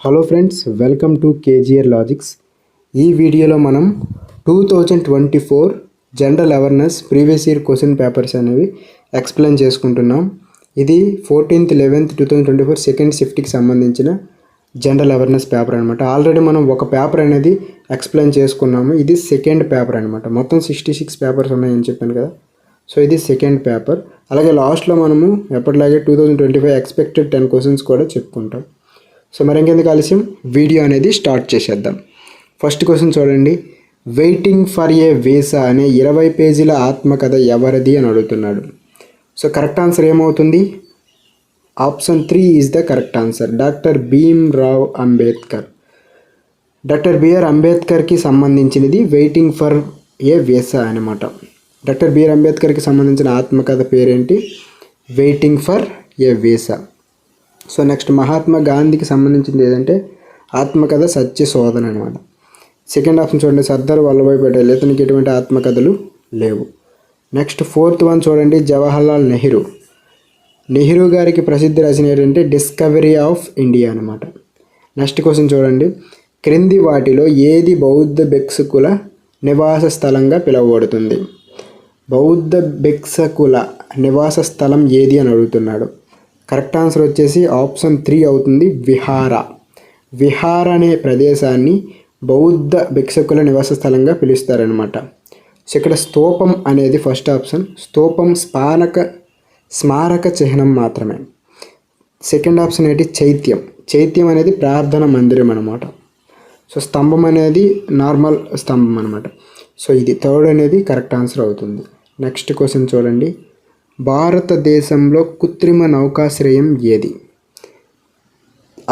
Hello friends, welcome to KGR logics. ఈ వీడియోలో మనం 2024 general awareness previous year question papers అనేవి ఎక్స్ప్లెయిన్ చేసుకుంటున్నాం. ఇది 14th 11th 2024 సెకండ్ షిఫ్ట్కి సంబంధించిన జనరల్ అవేర్నెస్ పేపర్ అనమాట. ఆల్రెడీ మనం ఒక పేపర్ అనేది ఎక్స్ప్లెయిన్ చేసుకున్నాము. ఇది సెకండ్ పేపర్ అనమాట. మొత్తం 66 పేపర్స్ ఉన్నాయని చెప్పాను కదా. సో ఇది సెకండ్ పేపర్. అలాగే లాస్ట్లో మనము ఎప్పటిలాగే 2025 ఎక్స్పెక్టెడ్ 10 క్వశ్చన్స్ కూడా చెప్పుకుంటాం. సో మరి ఇంకెందుకు ఆలస్యం, వీడియో అనేది స్టార్ట్ చేసేద్దాం. ఫస్ట్ క్వశ్చన్ చూడండి. వెయిటింగ్ ఫర్ ఏ వీసా అనే 20 పేజీల ఆత్మకథ ఎవరిది అని అడుగుతున్నాడు. సో కరెక్ట్ ఆన్సర్ ఏమవుతుంది? Option 3 is the correct answer. Doctor Bhimrao Ambedkar. Doctor BR అంబేద్కర్కి సంబంధించినది వెయిటింగ్ ఫర్ ఏ వీసా అనమాట. డాక్టర్ బిఆర్ అంబేద్కర్కి సంబంధించిన ఆత్మకథ పేరేంటి? Waiting for a visa. So next Mahatma గాంధీకి సంబంధించింది ఏదంటే ఆత్మకథ సత్య శోధన అనమాట. సెకండ్ ఆప్షన్ చూడండి, సర్దార్ వల్లభాయ్ పటేల్. ఇతనికి ఎటువంటి ఆత్మకథలు లేవు. నెక్స్ట్ ఫోర్త్ వన్ చూడండి, జవహర్లాల్ నెహ్రూ. నెహ్రూ గారికి ప్రసిద్ధి రచన ఏంటంటే డిస్కవరీ ఆఫ్ ఇండియా అనమాట. నెక్స్ట్ క్వశ్చన్ చూడండి, క్రింది వాటిలో ఏది బౌద్ధ భిక్షుకుల నివాస స్థలంగా పిలువబడుతుంది? బౌద్ధ భిక్షకుల నివాస స్థలం ఏది అని అడుగుతున్నాడు. కరెక్ట్ ఆన్సర్ వచ్చేసి ఆప్షన్ 3 అవుతుంది, విహార. విహార అనే ప్రదేశాన్ని బౌద్ధ భిక్షకుల నివాస స్థలంగా పిలుస్తారనమాట. సో ఇక్కడ స్తూపం అనేది ఫస్ట్ ఆప్షన్. స్తూపం స్మారక చిహ్నం మాత్రమే. సెకండ్ ఆప్షన్ ఏంటి? చైత్యం. చైత్యం అనేది ప్రార్థన మందిరం అనమాట. సో స్తంభం అనేది నార్మల్ స్తంభం అనమాట. సో ఇది థర్డ్ అనేది కరెక్ట్ ఆన్సర్ అవుతుంది. నెక్స్ట్ క్వశ్చన్ చూడండి, భారతదేశంలో కృత్రిమ నౌకాశ్రయం ఏది?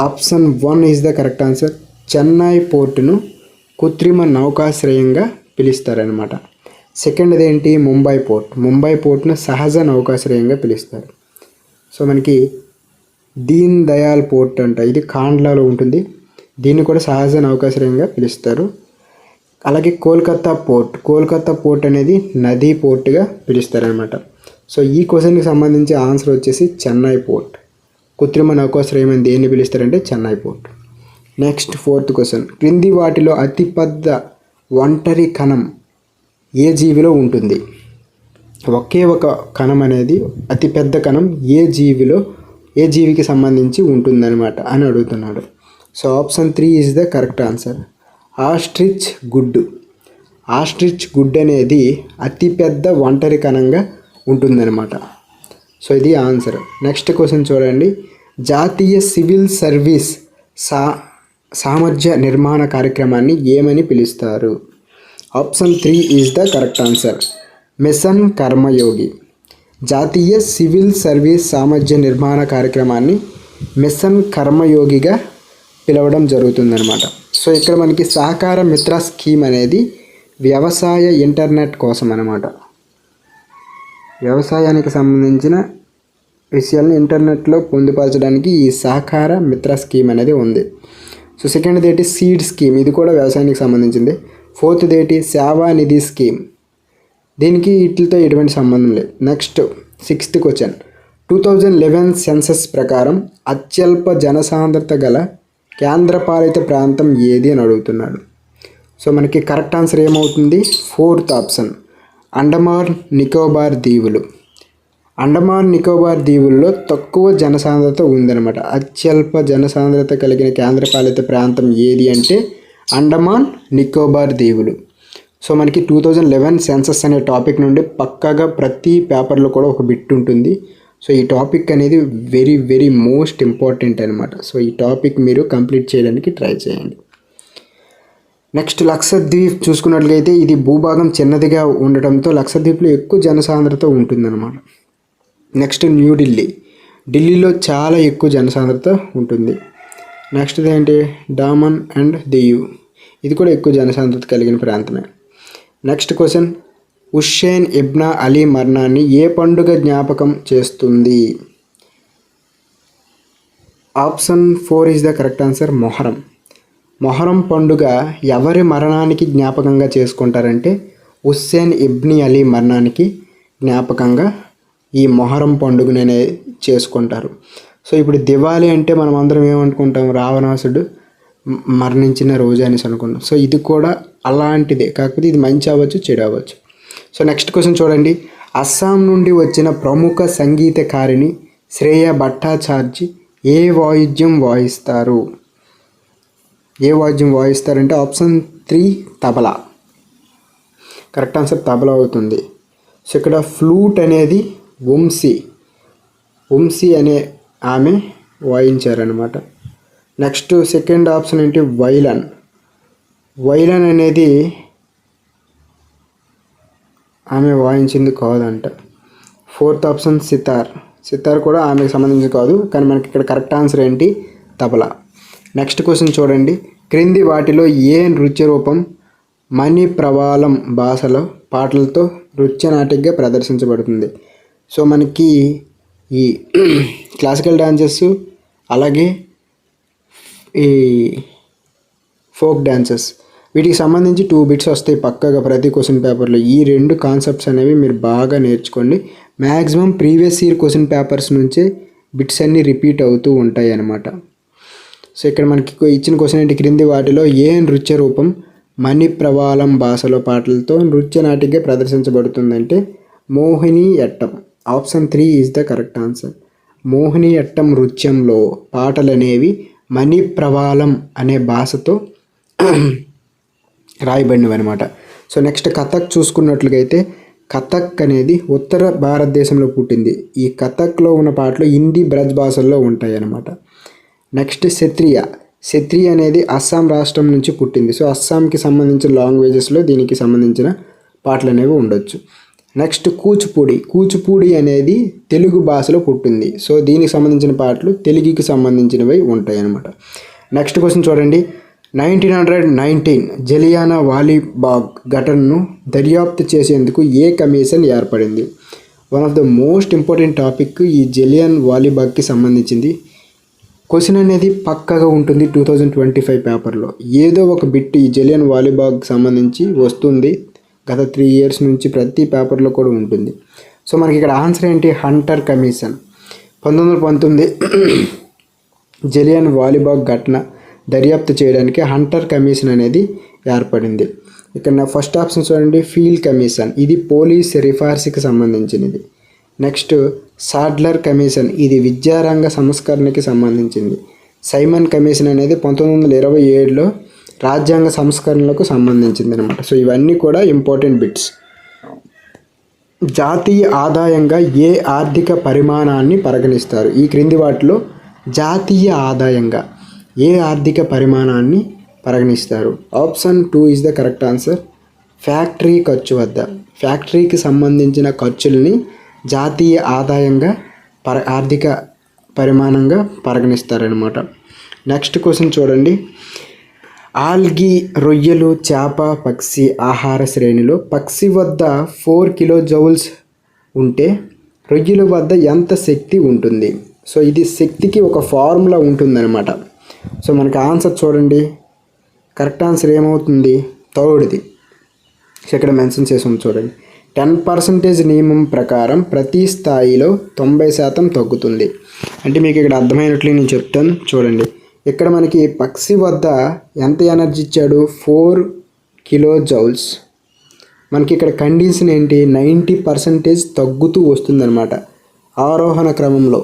Option 1 is the correct answer. Chennai పోర్టును కృత్రిమ నౌకాశ్రయంగా పిలుస్తారనమాట. సెకండ్ది ఏంటి? ముంబై పోర్ట్. ముంబై పోర్టును సహజ నౌకాశ్రయంగా పిలుస్తారు. సో మనకి దీన్ దయాల్ పోర్ట్ అంట, ఇది కాండ్లాలో ఉంటుంది. దీన్ని కూడా సహజ నౌకాశ్రయంగా పిలుస్తారు. అలాగే కోల్కతా పోర్ట్. కోల్కతా పోర్ట్ అనేది నదీ పోర్టుగా పిలుస్తారనమాట. సో ఈ క్వశ్చన్కి సంబంధించి ఆన్సర్ వచ్చేసి చెన్నై పోర్ట్. కృత్రిమ నౌకాశ్రయం అని దేన్ని పిలుస్తారంటే Chennai port. Next fourth question, క్రింది వాటిలో అతిపెద్ద ఒంటరి కణం ఏ జీవిలో ఉంటుంది? ఒకే ఒక కణం అనేది అతిపెద్ద కణం ఏ జీవికి సంబంధించి ఉంటుందన్నమాట అని అడుగుతున్నాడు. So option 3 is the correct answer. Ostrich good. Ostrich good అనేది అతిపెద్ద ఒంటరి కణంగా ఉంటుందన్నమాట. సో ఇది ఆన్సర్. నెక్స్ట్ క్వశ్చన్ చూడండి, జాతీయ సివిల్ సర్వీస్ సామర్థ్య నిర్మాణ కార్యక్రమాన్ని ఏమని పిలుస్తారు? Option 3 is the correct answer. Mission Karmayogi. జాతీయ సివిల్ సర్వీస్ సామర్థ్య నిర్మాణ కార్యక్రమాన్ని మిషన్ కర్మయోగిగా పిలవడం జరుగుతుందన్నమాట. సో ఇక్కడ మనకి సహకార మిత్ర స్కీమ్ అనేది వ్యవసాయ ఇంటర్నెట్ కోసం అనమాట. వ్యవసాయానికి సంబంధించిన విషయాలను ఇంటర్నెట్లో పొందుపరచడానికి ఈ సహకార మిత్ర స్కీమ్ అనేది ఉంది. సో సెకండ్ది ఏంటి? Seed scheme. ఇది కూడా వ్యవసాయానికి సంబంధించింది. ఫోర్త్ది ఏంటి? సేవానిధి స్కీమ్. దీనికి వీటితో ఎటువంటి సంబంధం లేదు. నెక్స్ట్ సిక్స్త్ క్వశ్చన్, 2011 సెన్సస్ ప్రకారం అత్యల్ప జనసాంద్రత గల కేంద్రపాలిత ప్రాంతం ఏది అని అడుగుతున్నాడు. సో మనకి కరెక్ట్ ఆన్సర్ ఏమవుతుంది? ఫోర్త్ ఆప్షన్, అండమాన్ నికోబార్ దీవులు. అండమాన్ నికోబార్ దీవుల్లో తక్కువ జనసాంద్రత ఉందన్నమాట. అత్యల్ప జనసాంద్రత కలిగిన కేంద్రపాలిత ప్రాంతం ఏది అంటే అండమాన్ నికోబార్ దీవులు. సో మనకి 2011 సెన్సస్ అనే టాపిక్ నుండి పక్కాగా ప్రతి పేపర్లో కూడా ఒక బిట్ ఉంటుంది. సో ఈ టాపిక్ అనేది వెరీ వెరీ మోస్ట్ ఇంపార్టెంట్ అనమాట. సో ఈ టాపిక్ మీరు కంప్లీట్ చేయడానికి ట్రై చేయండి. నెక్స్ట్ లక్షద్వీప్ చూసుకున్నట్లయితే ఇది భూభాగం చిన్నదిగా ఉండటంతో లక్షద్వీప్లో ఎక్కువ జనసాంద్రత ఉంటుందన్నమాట. నెక్స్ట్ న్యూఢిల్లీ. ఢిల్లీలో చాలా ఎక్కువ జనసాంద్రత ఉంటుంది. నెక్స్ట్ ఏంటి? డామన్ అండ్ దీవ్. ఇది కూడా ఎక్కువ జనసాంద్రత కలిగిన ప్రాంతమే. Next question, Hussain ibn Ali మరణాన్ని ఏ పండుగ జ్ఞాపకం చేస్తుంది? Option 4 is the correct answer, Muharram. Muharram పండుగ ఎవరి మరణానికి జ్ఞాపకంగా చేసుకుంటారంటే హుస్సేన్ ఇబ్న్ అలీ మరణానికి జ్ఞాపకంగా ఈ మొహరం పండుగనే చేసుకుంటారు. సో ఇప్పుడు దివాళీ అంటే మనం అందరం ఏమనుకుంటాం, రావణాసుడు మరణించిన రోజు అనేసి అనుకుంటాం. సో ఇది కూడా అలాంటిదే, కాకపోతే ఇది మంచి అవ్వచ్చు, చెడు అవ్వచ్చు. సో నెక్స్ట్ క్వశ్చన్ చూడండి. అస్సాం నుండి వచ్చిన ప్రముఖ సంగీతకారిణి శ్రేయ భట్టాచార్జీ ఏ వాయిద్యం వాయిస్తారు? ఏ వాయిద్యం వాయిస్తారంటే option 3 tabla. Correct answer tabla అవుతుంది. సో ఇక్కడ ఫ్లూట్ అనేది వంశీ అనే ఆమె వాయించారనమాట. నెక్స్ట్ సెకండ్ ఆప్షన్ ఏంటి, వైలన్ అనేది ఆమె వాయించింది కాదంట. ఫోర్త్ ఆప్షన్ సితార్ కూడా ఆమెకు సంబంధించి కాదు, కానీ మనకి ఇక్కడ కరెక్ట్ ఆన్సర్ ఏంటి, తబలా. నెక్స్ట్ క్వశ్చన్ చూడండి. క్రింది వాటిలో ఏ నృత్య రూపం మణి ప్రవాళం భాషలో పాటలతో నృత్యనాటికగా ప్రదర్శించబడుతుంది? సో మనకి ఈ క్లాసికల్ డాన్సెస్ అలాగే ఈ ఫోక్ డాన్సెస్ వీటికి సంబంధించి 2 బిట్స్ వస్తాయి పక్కగా ప్రతి క్వశ్చన్ పేపర్లో. ఈ 2 కాన్సెప్ట్స్ అనేవి మీరు బాగా నేర్చుకోండి. Maximum previous year question papers నుంచే బిట్స్ అన్నీ రిపీట్ అవుతూ ఉంటాయి అన్నమాట. సో ఇక్కడ మనకి ఇచ్చిన క్వశ్చన్ ఏంటి, క్రింది వాటిలో ఏ నృత్య రూపం మణి ప్రవాళం భాషలో పాటలతో నృత్యనాటికగా ప్రదర్శించబడుతుందంటే Mohiniyattam. Option 3 is the correct answer. Mohiniyattam నృత్యంలో పాటలు అనేవి మణి ప్రవాళం అనే భాషతో రాయబడినవి అనమాట. సో నెక్స్ట్ కథక్ చూసుకున్నట్లుగైతే కథక్ అనేది ఉత్తర భారతదేశంలో పుట్టింది. ఈ కథక్లో ఉన్న పాటలు హిందీ, బ్రజ్ భాషల్లో ఉంటాయి అన్నమాట. నెక్స్ట్ సత్రియ అనేది అస్సాం రాష్ట్రం నుంచి పుట్టింది. సో అస్సాంకి సంబంధించిన లాంగ్వేజెస్లో దీనికి సంబంధించిన పాటలు అనేవి ఉండొచ్చు. నెక్స్ట్ కూచిపూడి అనేది తెలుగు భాషలో పుట్టింది. సో దీనికి సంబంధించిన పాటలు తెలుగుకి సంబంధించినవి ఉంటాయి అన్నమాట. నెక్స్ట్ క్వశ్చన్ చూడండి. 1919 జలియానా వాలీబాగ్ ఘటనను దర్యాప్తు చేసేందుకు ఏ కమిషన్ ఏర్పడింది? One of the most important topic ఈ జలియన్ వాలీబాగ్కి సంబంధించింది. క్వశ్చన్ అనేది పక్కగా ఉంటుంది 2025 పేపర్లో. ఏదో ఒక బిట్ ఈ జలియన్ వాలీబాగ్ సంబంధించి వస్తుంది. గత 3 ఇయర్స్ నుంచి ప్రతి పేపర్లో కూడా ఉంటుంది. సో మనకి ఇక్కడ ఆన్సర్ ఏంటి, హంటర్ కమిషన్. 1919 జలియన్ వాలీబాగ్ ఘటన దర్యాప్తు చేయడానికి హంటర్ కమిషన్ అనేది ఏర్పడింది. ఇక్కడ ఫస్ట్ ఆప్షన్ చూడండి, ఫీల్డ్ కమిషన్. ఇది పోలీస్ రిఫార్స్కి సంబంధించినది. నెక్స్ట్ సాడ్లర్ కమిషన్, ఇది విద్యారంగ సంస్కరణకి సంబంధించింది. సైమన్ కమిషన్ అనేది 1927లో రాజ్యాంగ సంస్కరణలకు సంబంధించింది అనమాట. సో ఇవన్నీ కూడా ఇంపార్టెంట్ బిట్స్. జాతీయ ఆదాయంగా ఏ ఆర్థిక పరిమాణాన్ని పరిగణిస్తారు? ఈ క్రింది వాటిలో జాతీయ ఆదాయంగా ఏ ఆర్థిక పరిమాణాన్ని పరిగణిస్తారు? Option 2 is the correct answer. Factory ఖర్చు వద్ద ఫ్యాక్టరీకి సంబంధించిన ఖర్చుల్ని జాతీయ ఆదాయంగా ఆర్థిక పరిమాణంగా పరిగణిస్తారనమాట. నెక్స్ట్ క్వశ్చన్ చూడండి. ఆల్గీ, రొయ్యలు, చేప, పక్షి ఆహార శ్రేణిలో పక్షి వద్ద 4 కిలోజౌల్స్ ఉంటే రొయ్యల వద్ద ఎంత శక్తి ఉంటుంది? సో ఇది శక్తికి ఒక ఫార్ములా ఉంటుందన్నమాట. సో మనకి ఆన్సర్ చూడండి, కరెక్ట్ ఆన్సర్ ఏమవుతుంది, థర్డ్ది. సో ఇక్కడ మెన్షన్ చేసాం చూడండి. 10% నియమం ప్రకారం ప్రతి స్థాయిలో 90% తగ్గుతుంది. అంటే మీకు ఇక్కడ అర్థమైనట్లు నేను చెప్తాను చూడండి. ఇక్కడ మనకి పక్షి వద్ద ఎంత ఎనర్జీ ఇచ్చాడు, 4 కిలోజౌల్స్. మనకి ఇక్కడ కండిషన్ ఏంటి, 90% తగ్గుతూ వస్తుందన్నమాట. ఆరోహణ క్రమంలో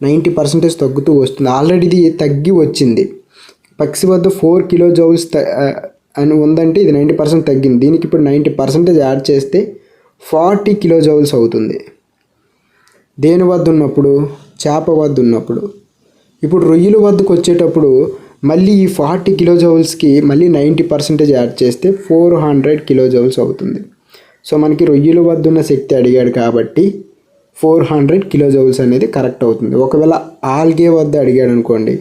90% తగ్గుతూ వస్తుంది. ఆల్రెడీ ఇది తగ్గి వచ్చింది. పక్షి వద్ద 4 కిలోజౌల్స్ అని ఉందంటే ఇది 90% తగ్గింది. దీనికి ఇప్పుడు 90% యాడ్ చేస్తే 40 కిలోజౌల్స్ అవుతుంది. దేని వద్ద ఉన్నప్పుడు, చేప వద్ద ఉన్నప్పుడు. ఇప్పుడు రొయ్యల వద్దకు వచ్చేటప్పుడు మళ్ళీ ఈ 40 కిలోజౌల్స్కి మళ్ళీ 90% యాడ్ చేస్తే 400 కిలోజౌల్స్ అవుతుంది. సో మనకి రొయ్యల వద్ద ఉన్న శక్తి అడిగాడు కాబట్టి 400 కిలోజౌల్స్ అనేది కరెక్ట్ అవుతుంది. ఒకవేళ ఆల్గే వద్ద అడిగాడు అనుకోండి,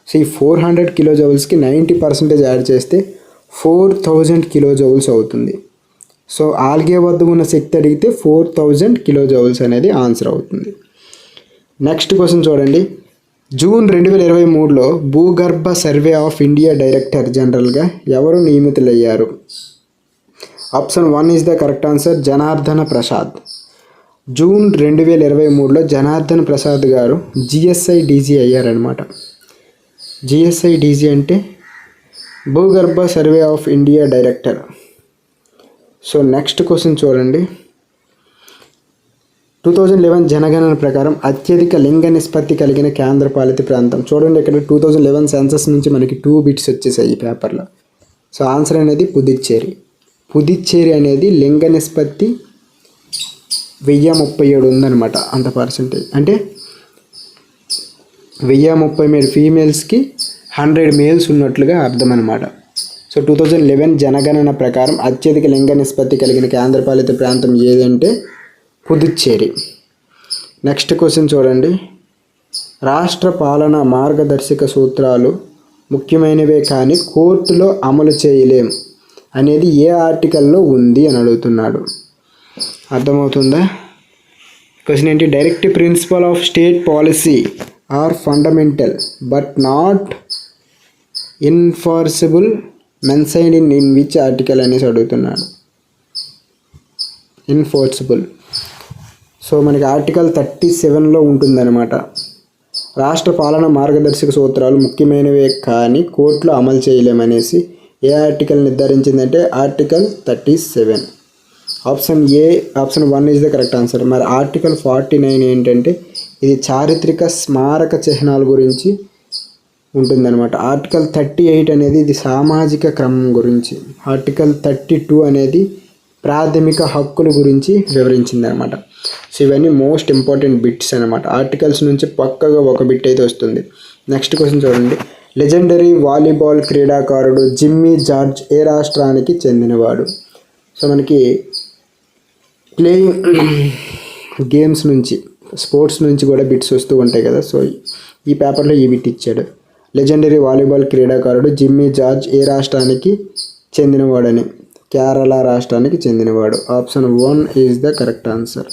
సో ఈ 400 కిలోజౌల్స్కి 90% యాడ్ చేస్తే 4000 కిలోజౌల్స్ అవుతుంది. సో ఆల్గే వద్ద ఉన్న శక్తి అడిగితే 4000 కిలోజౌల్స్ అనేది ఆన్సర్ అవుతుంది. నెక్స్ట్ క్వశ్చన్ చూడండి. జూన్ 2023లో భూగర్భ సర్వే ఆఫ్ ఇండియా డైరెక్టర్ జనరల్గా ఎవరు నియమితులయ్యారు? Option 1 is the correct answer, Janardhana Prasad. June 2023లో జనార్దన్ ప్రసాద్ గారు జిఎస్ఐ డీజీ అయ్యారనమాట. జిఎస్ఐ డీజీ అంటే భూగర్భ survey of India director. So next question చూడండి. 2011 జనగణన ప్రకారం అత్యధిక లింగ నిష్పత్తి కలిగిన కేంద్రపాలిత ప్రాంతం. చూడండి ఇక్కడ 2011 సెన్సస్ నుంచి మనకి 2 బిట్స్ వచ్చేసాయి ఈ పేపర్లో. సో ఆన్సర్ అనేది పుదుచ్చేరి. పుదుచ్చేరి అనేది లింగ నిష్పత్తి 1037 ఉందన్నమాట. అంత పర్సెంటేజ్ అంటే 1037 ఫీమేల్స్కి 100 మేల్స్ ఉన్నట్లుగా అర్థం అనమాట. సో 2011 జనగణన ప్రకారం అత్యధిక లింగ నిష్పత్తి కలిగిన కేంద్రపాలిత ప్రాంతం ఏదంటే పుదుచ్చేరి. నెక్స్ట్ క్వశ్చన్ చూడండి. రాష్ట్ర పాలన మార్గదర్శక సూత్రాలు ముఖ్యమైనవే కానీ కోర్టులో అమలు చేయలేం అనేది ఏ ఆర్టికల్లో ఉంది అని అడుగుతున్నాడు. అర్థమవుతుందా? క్వశ్చన్ ఏంటి? Direct principle of state policy are fundamental but not enforceable mentioned in which article అనేసి అడుగుతున్నాడు. ఎన్ఫోర్సబుల్. సో మనకి ఆర్టికల్ 37లో ఉంటుందన్నమాట. రాష్ట్ర పాలన మార్గదర్శక సూత్రాలు ముఖ్యమైనవే కానీ కోర్టులో అమలు చేయలేమనేసి ఏ ఆర్టికల్ నిర్ధారించిందంటే article 37. Option 1 is the correct answer. మరి ఆర్టికల్ 49 ఏంటంటే ఇది చారిత్రక స్మారక చిహ్నాల గురించి ఉంటుందన్నమాట. ఆర్టికల్ 38 అనేది ఇది సామాజిక క్రమం గురించి. ఆర్టికల్ 32 అనేది ప్రాథమిక హక్కుల గురించి వివరించింది అనమాట. సో ఇవన్నీ మోస్ట్ ఇంపార్టెంట్ బిట్స్ అనమాట. ఆర్టికల్స్ నుంచి పక్కగా ఒక బిట్ అయితే వస్తుంది. నెక్స్ట్ క్వశ్చన్ చూడండి. లెజెండరీ వాలీబాల్ క్రీడాకారుడు జిమ్మీ జార్జ్ ఏ రాష్ట్రానికి చెందినవాడు? సో మనకి ప్లేయింగ్ గేమ్స్ నుంచి స్పోర్ట్స్ నుంచి కూడా బిట్స్ వస్తూ ఉంటాయి కదా. సో ఈ పేపర్లో ఈ బిట్ ఇచ్చాడు. లెజెండరీ వాలీబాల్ క్రీడాకారుడు జిమ్మీ జార్జ్ ఏ రాష్ట్రానికి చెందినవాడని. కేరళ రాష్ట్రానికి చెందినవాడు. Option 1 is the correct answer.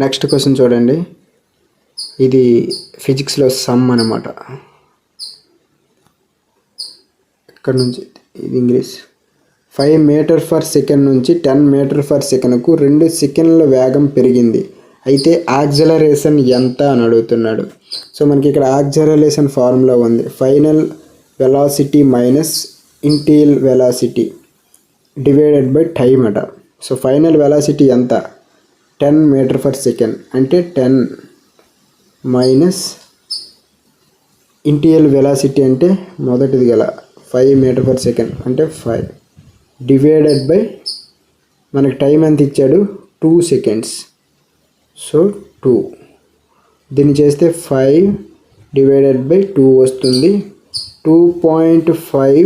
Next question చూడండి. ఇది ఫిజిక్స్లో సమ్ అనమాట. ఇక్కడ నుంచి ఇది ఇంగ్లీష్. 5 మీటర్ పర్ సెకండ్ నుంచి 10 మీటర్ పర్ సెకండ్కు 2 సెకండ్ల వేగం పెరిగింది. అయితే యాక్సలరేషన్ ఎంత అని అడుగుతున్నాడు. సో మనకి ఇక్కడ యాక్సలరేషన్ ఫార్ములా ఉంది. Final velocity minus initial velocity divided by time అట. సో ఫైనల్ వెలాసిటీ ఎంత? 10 మీటర్ పర్ సెకండ్ అంటే 10 మైనస్ ఇనిషియల్ వెలాసిటీ అంటే మొదటిది గల 5 మీటర్ పర్ సెకండ్ అంటే 5 డివైడెడ్ బై మనకి టైం ఎంత ఇచ్చాడు? 2 సెకండ్స్. సో 2 దీన్ని చేస్తే 5 డివైడెడ్ బై 2 వస్తుంది. 2.5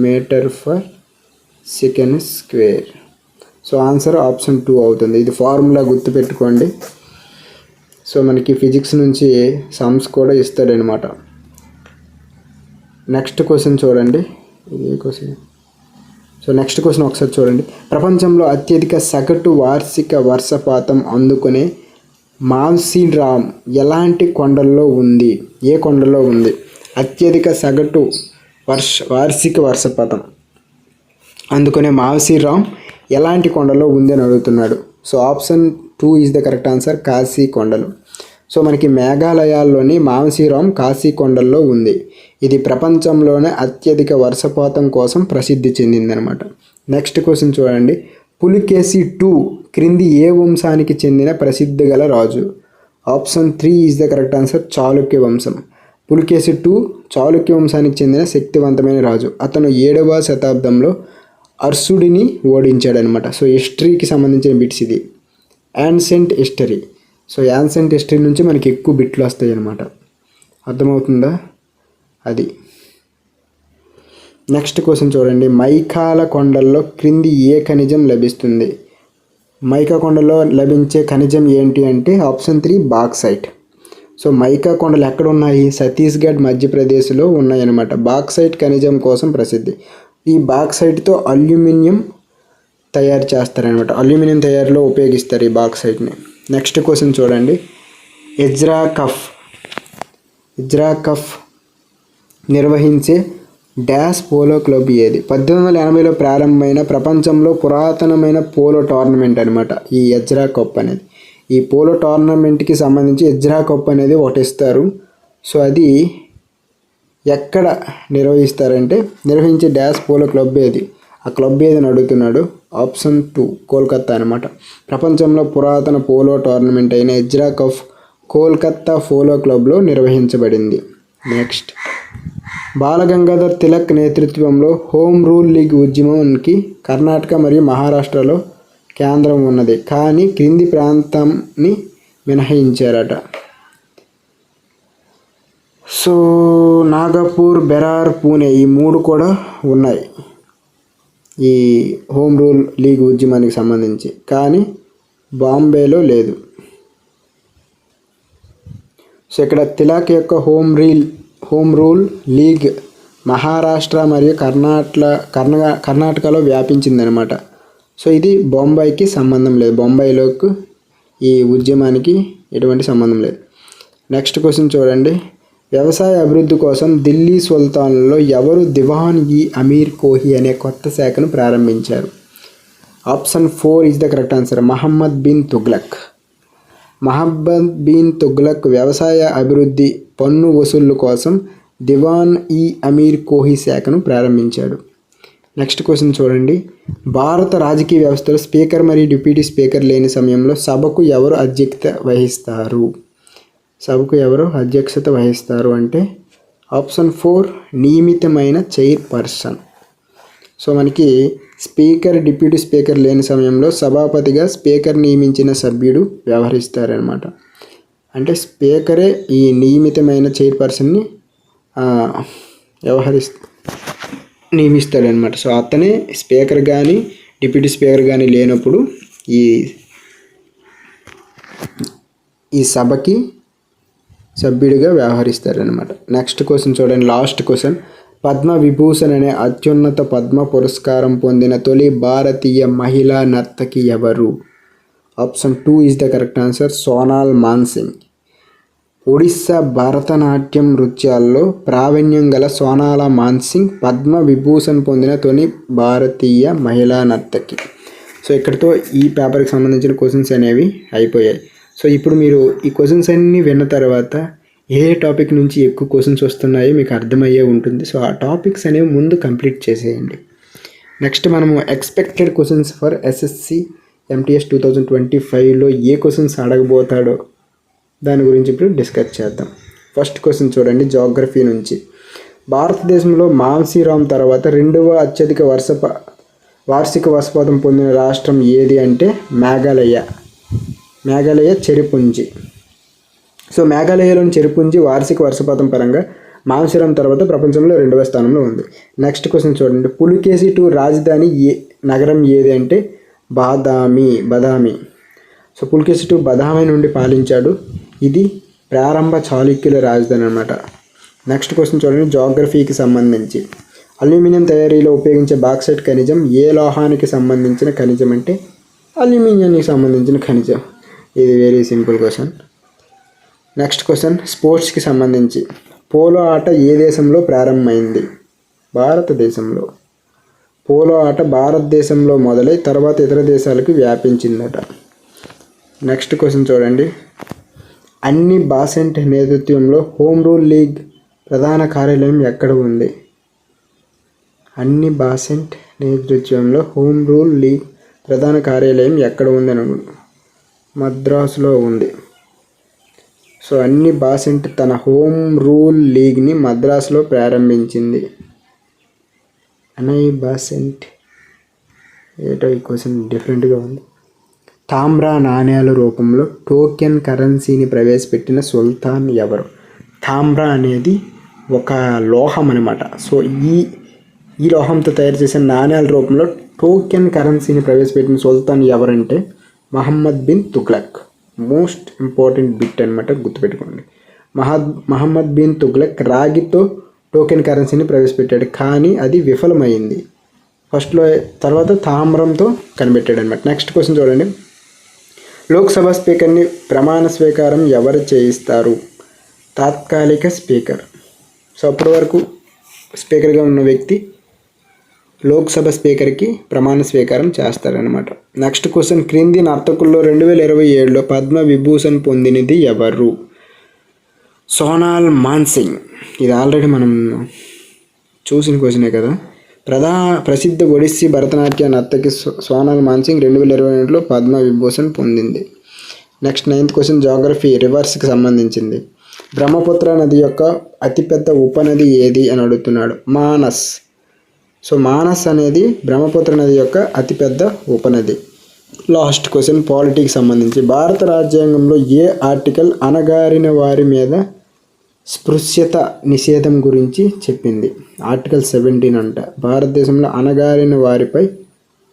metre per second square. So answer option 2 అవుతుంది. ఇది ఫార్ములా గుర్తుపెట్టుకోండి. సో మనకి ఫిజిక్స్ నుంచి సమ్స్ కూడా ఇస్తాడనమాట. నెక్స్ట్ క్వశ్చన్ చూడండి. ఇది క్వశ్చన్. సో నెక్స్ట్ క్వశ్చన్ ఒకసారి చూడండి. ప్రపంచంలో అత్యధిక సగటు వార్షిక వర్షపాతం అందుకునే మాన్సీరామ్ ఎలాంటి కొండల్లో ఉంది? ఏ కొండల్లో ఉంది? అత్యధిక సగటు వార్షిక వర్షపాతం అందుకునే మాన్సీరామ్ ఎలాంటి కొండలో ఉంది అని అడుగుతున్నాడు. So option 2 is the correct answer. Kashi కొండలు. సో మనకి మేఘాలయాల్లోని మాన్సీరామ్ కాశీ కొండల్లో ఉంది. ఇది ప్రపంచంలోనే అత్యధిక వర్షపాతం కోసం ప్రసిద్ధి చెందిందనమాట. నెక్స్ట్ క్వశ్చన్ చూడండి. పులికేసి 2 క్రింది ఏ వంశానికి చెందిన ప్రసిద్ధి గల రాజు? Option 3 is the correct answer. Chalukya వంశం. పులికేసి 2 చాళుక్య వంశానికి చెందిన శక్తివంతమైన రాజు. అతను 7వ శతాబ్దంలో అర్సుడిని ఓడించాడనమాట. సో హిస్టరీకి సంబంధించిన బిట్స్ ఇది. Ancient history. So ancient history నుంచి మనకి ఎక్కువ బిట్లు వస్తాయి అనమాట. అర్థమవుతుందా? అది. నెక్స్ట్ క్వశ్చన్ చూడండి. మైకాల కొండల్లో క్రింది ఏ ఖనిజం లభిస్తుంది? మైకా కొండలో లభించే ఖనిజం ఏంటి అంటే ఆప్షన్ 3 బాక్సైట్. సో మైకా కొండలు ఎక్కడ ఉన్నాయి? ఛత్తీస్గఢ్ మధ్యప్రదేశ్లో ఉన్నాయన్నమాట. బాక్సైట్ ఖనిజం కోసం ప్రసిద్ధి. ఈ బాక్సైట్తో అల్యూమినియం తయారు చేస్తారనమాట. అల్యూమినియం తయారీలో ఉపయోగిస్తారు ఈ బాక్సైట్ని. నెక్స్ట్ క్వశ్చన్ చూడండి. ఇజ్రా కఫ్ నిర్వహించే డాష్ పోలో క్లబ్ ఏది? 1880లో ప్రారంభమైన ప్రపంచంలో పురాతనమైన పోలో టోర్నమెంట్ అనమాట ఈ ఎజ్రా కప్ అనేది. ఈ పోలో టోర్నమెంట్కి సంబంధించి ఎజ్రా కప్ అనేది ఒకటి ఇస్తారు. సో అది ఎక్కడ నిర్వహిస్తారంటే నిర్వహించే డాష్ పోలో క్లబ్ ఏది? ఆ క్లబ్ ఏదని అడుగుతున్నాడు. ఆప్షన్ 2 కోల్కత్తా అనమాట. ప్రపంచంలో పురాతన పోలో టోర్నమెంట్ అయిన ఎజ్రా కప్ కోల్కత్తా పోలో క్లబ్లో నిర్వహించబడింది. నెక్స్ట్, బాలగంగాధర్ తిలక్ నేతృత్వంలో హోమ్ రూల్ లీగ్ ఉద్యమానికి కర్ణాటక మరియు మహారాష్ట్రలో కేంద్రం ఉన్నది, కానీ క్రింది ప్రాంతాన్ని మినహాయించారట. సో నాగపూర్, బెరార్, పూణే ఈ 3 కూడా ఉన్నాయి ఈ హోమ్ రూల్ లీగ్ ఉద్యమానికి సంబంధించి, కానీ బాంబేలో లేదు. సో ఇక్కడ తిలక్ యొక్క హోమ్ రూల్ లీగ్ మహారాష్ట్ర మరియు కర్ణాటకలో వ్యాపించిందనమాట. సో ఇది బొంబాయికి సంబంధం లేదు. బొంబాయిలోకి ఈ ఉద్యమానికి ఎటువంటి సంబంధం లేదు. నెక్స్ట్ క్వశ్చన్ చూడండి. వ్యవసాయ అభివృద్ధి కోసం ఢిల్లీ సుల్తాన్లో ఎవరు దివాన్-ఇ-అమీర్ కోహి అనే కొత్త శాఖను ప్రారంభించారు? Option 4 is the correct answer. Muhammad bin Tughlaq. Muhammad bin Tughlaq వ్యవసాయ అభివృద్ధి, పన్ను వసూళ్ల కోసం దివాన్-ఇ-అమీర్ కోహి శాఖను ప్రారంభించాడు. నెక్స్ట్ క్వశ్చన్ చూడండి. భారత రాజకీయ వ్యవస్థలో స్పీకర్ మరియు డిప్యూటీ స్పీకర్ లేని సమయంలో సభకు ఎవరు అధ్యక్షత వహిస్తారు అంటే ఆప్షన్ 4 నియమితమైన చైర్పర్సన్. సో మనకి స్పీకర్, డిప్యూటీ స్పీకర్ లేని సమయంలో సభాపతిగా స్పీకర్ నియమించిన సభ్యుడు వ్యవహరిస్తారనమాట. అంటే స్పీకరే ఈ నియమితమైన చైర్పర్సన్ని నియమిస్తాడనమాట. సో అతనే స్పీకర్ కానీ డిప్యూటీ స్పీకర్ కానీ లేనప్పుడు ఈ సభకి సభ్యుడిగా వ్యవహరిస్తారనమాట. నెక్స్ట్ క్వశ్చన్ చూడండి, లాస్ట్ క్వశ్చన్. పద్మవిభూషణ్ అనే అత్యున్నత పద్మ పురస్కారం పొందిన తొలి భారతీయ మహిళా నర్తకి ఎవరు? Option 2 is the correct answer. Sonal Mansingh. Odissi Bharatanatyam నృత్యాల్లో ప్రావీణ్యం గల సోనాల మాన్సింగ్ పద్మవిభూషణ్ పొందిన తొలి భారతీయ మహిళా నర్తకి. సో ఇక్కడితో ఈ పేపర్కి సంబంధించిన క్వశ్చన్స్ అనేవి అయిపోయాయి. సో ఇప్పుడు మీరు ఈ క్వశ్చన్స్ అన్నీ విన్న తర్వాత ఏ టాపిక్ నుంచి ఎక్కువ క్వశ్చన్స్ వస్తున్నాయో మీకు అర్థమయ్యే ఉంటుంది. సో ఆ టాపిక్స్ అనేవి ముందు కంప్లీట్ చేసేయండి. నెక్స్ట్ మనము expected questions for SSC MTS 2025లో ఏ క్వశ్చన్స్ అడగబోతాడో దాని గురించి ఇప్పుడు డిస్కస్ చేద్దాం. ఫస్ట్ క్వశ్చన్ చూడండి, జాగ్రఫీ నుంచి. భారతదేశంలో మాన్సీరామ్ తర్వాత 2వ అత్యధిక వార్షిక వర్షపాతం పొందిన రాష్ట్రం ఏది అంటే మేఘాలయ చెరిపుంజి. సో మేఘాలయలోని చెరిపుంజి వార్షిక వర్షపాతం పరంగా మాన్సీరామ్ తర్వాత ప్రపంచంలో 2వ స్థానంలో ఉంది. నెక్స్ట్ క్వశ్చన్ చూడండి. పులికేసి రాజధాని నగరం ఏది అంటే బదామి. సో పులికేసి బదామి నుండి పాలించాడు. ఇది ప్రారంభ చాళుక్యుల రాజధాని అనమాట. నెక్స్ట్ క్వశ్చన్ చూడండి, జాగ్రఫీకి సంబంధించి. అల్యూమినియం తయారీలో ఉపయోగించే బాక్సైట్ ఖనిజం ఏ లోహానికి సంబంధించిన ఖనిజం అంటే అల్యూమినియానికి సంబంధించిన ఖనిజం. ఇది very simple question. Next question, స్పోర్ట్స్కి సంబంధించి. పోలో ఆట ఏ దేశంలో ప్రారంభమైంది? భారతదేశంలో. పోలో ఆట భారతదేశంలో మొదలై తర్వాత ఇతర దేశాలకు వ్యాపించిందట. నెక్స్ట్ క్వశ్చన్ చూడండి. అన్ని బాసెంట్ నేతృత్వంలో హోమ్ రూల్ లీగ్ ప్రధాన కార్యాలయం ఎక్కడ ఉంది? అన్ని బాసెంట్ నేతృత్వంలో హోమ్ రూల్ లీగ్ ప్రధాన కార్యాలయం ఎక్కడ ఉంది అని మద్రాసులో ఉంది. సో అన్ని బాసెంట్ తన హోమ్ రూల్ లీగ్ని మద్రాసులో ప్రారంభించింది. బాసెంట్ ఏటో ఈ క్వశ్చన్ డిఫరెంట్గా ఉంది. తామ్ర నాణ్యాల రూపంలో టోకెన్ కరెన్సీని ప్రవేశపెట్టిన సుల్తాన్ ఎవరు? తామ్ర అనేది ఒక లోహం అనమాట. సో ఈ లోహంతో తయారు చేసిన నాణ్యాల రూపంలో టోకెన్ కరెన్సీని ప్రవేశపెట్టిన సుల్తాన్ ఎవరంటే Muhammad bin Tughlaq. Most important bit అనమాట, గుర్తుపెట్టుకోండి. మహమ్మద్ బిన్ తుగ్లక్ రాగితో టోకెన్ కరెన్సీని ప్రవేశపెట్టాడు, కానీ అది విఫలమైంది. ఫస్ట్లో తర్వాత తామ్రంతో కనిపెట్టాడు అనమాట. నెక్స్ట్ క్వశ్చన్ చూడండి. లోక్సభ స్పీకర్ని ప్రమాణ స్వీకారం ఎవరు చేయిస్తారు? తాత్కాలిక స్పీకర్. సో అప్పటి వరకు స్పీకర్గా ఉన్న వ్యక్తి లోక్సభ స్పీకర్కి ప్రమాణ స్వీకారం చేస్తారనమాట. నెక్స్ట్ క్వశ్చన్, క్రింది నర్తకుల్లో 2027లో పద్మ విభూషణ్ పొందినది ఎవరు? సోనాల్ మాన్సింగ్. ఇది ఆల్రెడీ మనం చూసిన క్వశ్చనే కదా. ప్రసిద్ధ ఒడిస్సీ భరతనాట్య నర్తకి సోనాల్ మాన్సింగ్ 2022లో పద్మ విభూషణ్ పొందింది. నెక్స్ట్ 9th క్వశ్చన్, జాగ్రఫీ రివర్స్కి సంబంధించింది. బ్రహ్మపుత్ర నది యొక్క అతిపెద్ద ఉపనది ఏది అని అడుగుతున్నాడు. మానస్. సో మానస్ అనేది బ్రహ్మపుత్ర నది యొక్క అతిపెద్ద ఉపనది. లాస్ట్ క్వశ్చన్, పాలిటిక్స్ సంబంధించి. భారత రాజ్యాంగంలో ఏ ఆర్టికల్ అణగారిన వారి మీద స్పృశ్యత నిషేధం గురించి చెప్పింది? ఆర్టికల్ 17 అంట. భారతదేశంలో అణగారిన వారిపై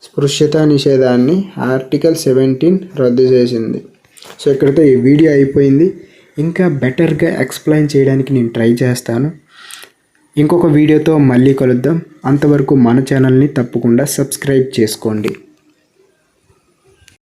స్పృశ్యత నిషేధాన్ని ఆర్టికల్ 17 రద్దు చేసింది. సో ఇక్కడితో ఈ వీడియో అయిపోయింది. ఇంకా బెటర్గా ఎక్స్ప్లెయిన్ చేయడానికి నేను ట్రై చేస్తాను. ఇంకొక వీడియోతో మళ్ళీ కలుద్దాం. అంతవరకు మన ఛానల్ని తప్పకుండా సబ్స్క్రైబ్ చేసుకోండి.